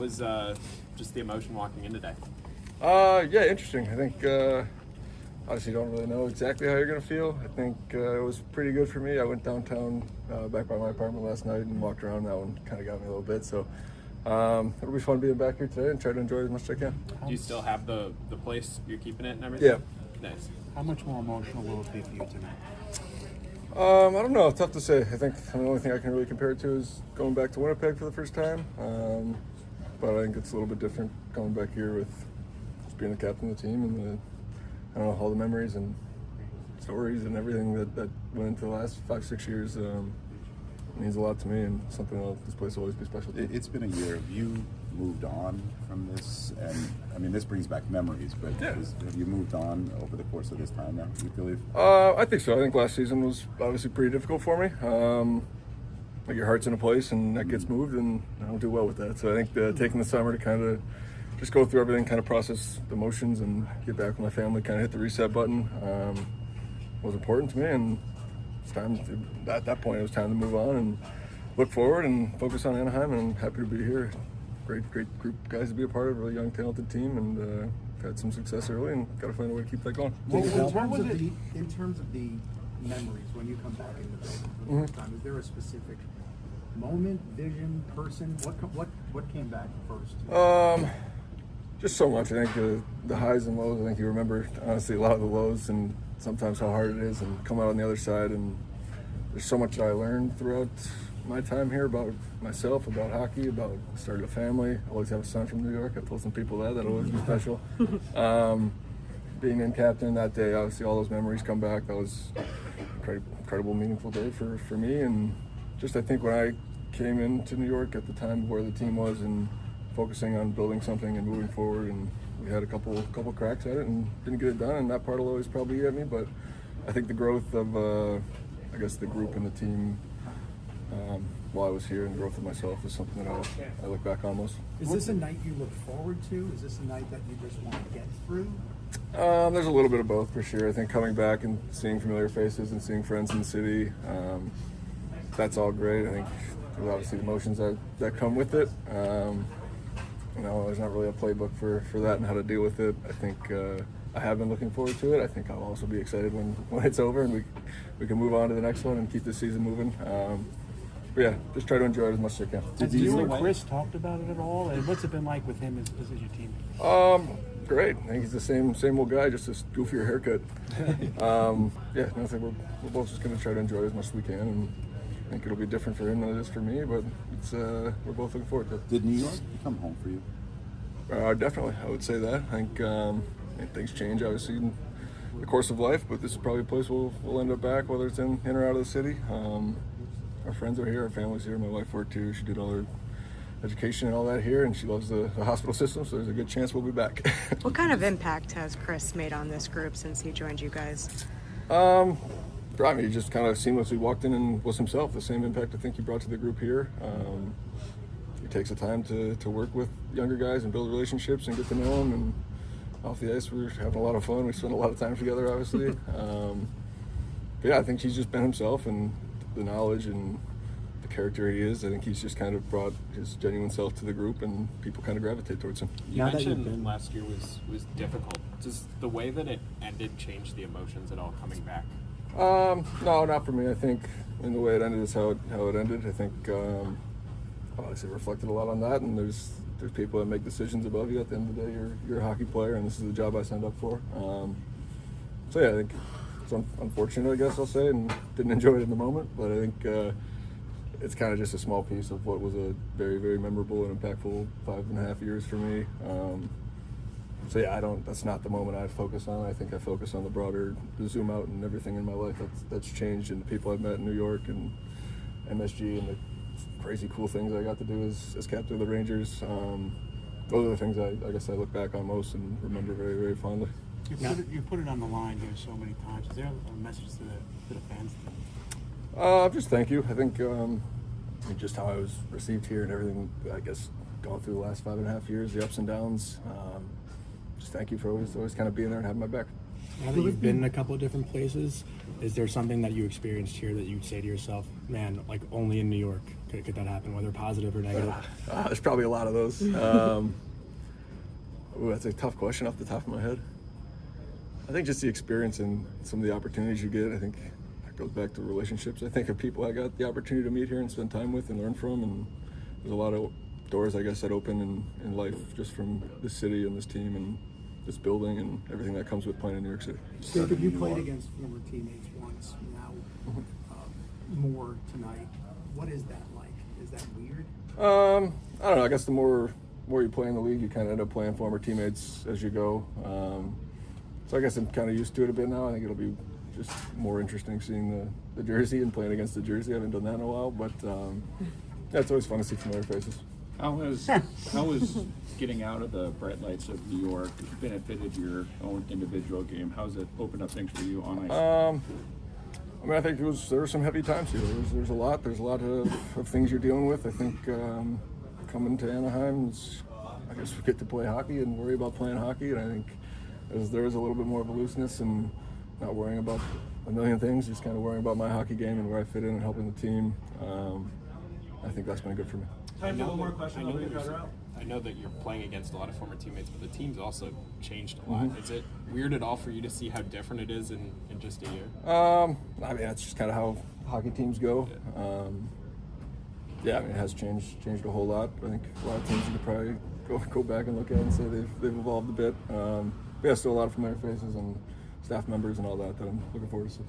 was just the emotion walking in today? Yeah, interesting. I think obviously you don't really know exactly how you're going to feel. I think it was pretty good for me. I went downtown back by my apartment last night and walked around. That one kind of got me a little bit. So it'll be fun being back here today and try to enjoy it as much as I can. Do you still have the place you're keeping it and everything? Yeah. Nice. How much more emotional will it be for you tonight? I don't know. Tough to say. I think the only thing I can really compare it to is going back to Winnipeg for the first time. But I think it's a little bit different going back here with just being the captain of the team and I don't know, all the memories and stories and everything that went into the last 5-6 years means a lot to me and something that this place will always be special to me. It's been a year. Have you moved on from this? And I mean, this brings back memories, but yeah. Have you moved on over the course of this time now, do you believe? I think so. I think last season was obviously pretty difficult for me. Like your heart's in a place and that gets moved and I don't do well with that. So I think taking the summer to kind of just go through everything, kind of process the emotions and get back with my family, kind of hit the reset button was important to me. And it's time at that point, it was time to move on and look forward and focus on Anaheim. And I'm happy to be here. Great group of guys to be a part of, a really young, talented team, and had some success early and got to find a way to keep that going. In terms of the memories, when you come back into the building for the first time, is there a specific moment, vision, person? What came back first? Just so much. I think the highs and lows. I think you remember honestly a lot of the lows and sometimes how hard it is, and come out on the other side. And there's so much that I learned throughout my time here about myself, about hockey, about starting a family. I always have a son from New York. I've told some people that'll always be special. Being in captain that day, obviously all those memories come back. That was an incredible, meaningful day for me. And just I think when I came into New York at the time where the team was and focusing on building something and moving forward, and we had a couple cracks at it and didn't get it done, and that part will always probably eat at me. But I think the growth of I guess the group and the team while I was here, and the growth of myself is something that I look back on most. Is this a night you look forward to? Is this a night that you just want to get through? There's a little bit of both for sure. I think coming back and seeing familiar faces and seeing friends in the city, that's all great. I think there's obviously the emotions that come with it. There's not really a playbook for that and how to deal with it. I think I have been looking forward to it. I think I'll also be excited when it's over and we can move on to the next one and keep the season moving. But yeah, just try to enjoy it as much as I can. Have you and Chris talked about it at all? And what's it been like with him as your team? Great. I think he's the same old guy, just a goofier haircut. I think we're both just going to try to enjoy it as much as we can, and I think it'll be different for him than it is for me, but it's we're both looking forward to it. Did New York become home for you? Definitely, I would say that. I think things change obviously in the course of life, but this is probably a place we'll end up back, whether it's in or out of the city. Our friends are here, our family's here. My wife worked here. She did all her education and all that here, and she loves the hospital system, so there's a good chance we'll be back. What kind of impact has Chris made on this group since he joined you guys? He just kind of seamlessly walked in and was himself. The same impact I think he brought to the group here. He takes the time to work with younger guys and build relationships and get to know them. And off the ice, we're having a lot of fun. We spend a lot of time together, obviously. I think he's just been himself, and the knowledge and the character he is, I think he's just kind of brought his genuine self to the group, and people kind of gravitate towards him. You mentioned last year was difficult. Does the way that it ended change the emotions at all coming back? No, not for me. I think in the way it ended is how it ended. I think obviously it reflected a lot on that, and there's people that make decisions above you. At the end of the day, you're a hockey player, and this is the job I signed up for. I think it's unfortunate, I guess I'll say, and didn't enjoy it in the moment, but I think it's kind of just a small piece of what was a very, very memorable and impactful 5.5 years for me. That's not the moment I focus on. I think I focus on the zoom out and everything in my life that's changed, and the people I've met in New York and MSG and the crazy cool things I got to do as captain of the Rangers. Those are the things I guess I look back on most and remember very, very fondly. You put it on the line here so many times. Is there a message to the fans? Just thank you. I think just how I was received here and everything, I guess, going through the last 5.5 years, the ups and downs. Just thank you for always kind of being there and having my back. Now that you've been in a couple of different places, is there something that you experienced here that you'd say to yourself, man, like only in New York could that happen, whether positive or negative? There's probably a lot of those. That's a tough question off the top of my head. I think just the experience and some of the opportunities you get, I think that goes back to relationships. I think of people I got the opportunity to meet here and spend time with and learn from, and there's a lot of doors, I guess, that open in life just from this city and this team and this building and everything that comes with playing in New York City. Jacob, you played against former teammates once, now more tonight. What is that like? Is that weird? I don't know. I guess the more you play in the league, you kind of end up playing former teammates as you go. So I guess I'm kind of used to it a bit now. I think it'll be just more interesting seeing the jersey and playing against the jersey. I haven't done that in a while, but yeah, it's always fun to see familiar faces. How has getting out of the bright lights of New York benefited your own individual game? How's it opened up things for you on ice? I mean, I think there were some heavy times here. There's a lot of things you're dealing with. I think coming to Anaheim, I guess we get to play hockey and worry about playing hockey. And I think there is a little bit more of a looseness and not worrying about a million things, just kind of worrying about my hockey game and where I fit in and helping the team. I think that's been good for me. Time for one more question. I know that you're playing against a lot of former teammates, but the team's also changed a lot. Is it weird at all for you to see how different it is in just a year? I mean, that's just kind of how hockey teams go. Yeah, I mean, it has changed a whole lot. I think a lot of teams you could probably go back and look at and say they've evolved a bit. But yeah, still a lot of familiar faces and staff members and all that I'm looking forward to see.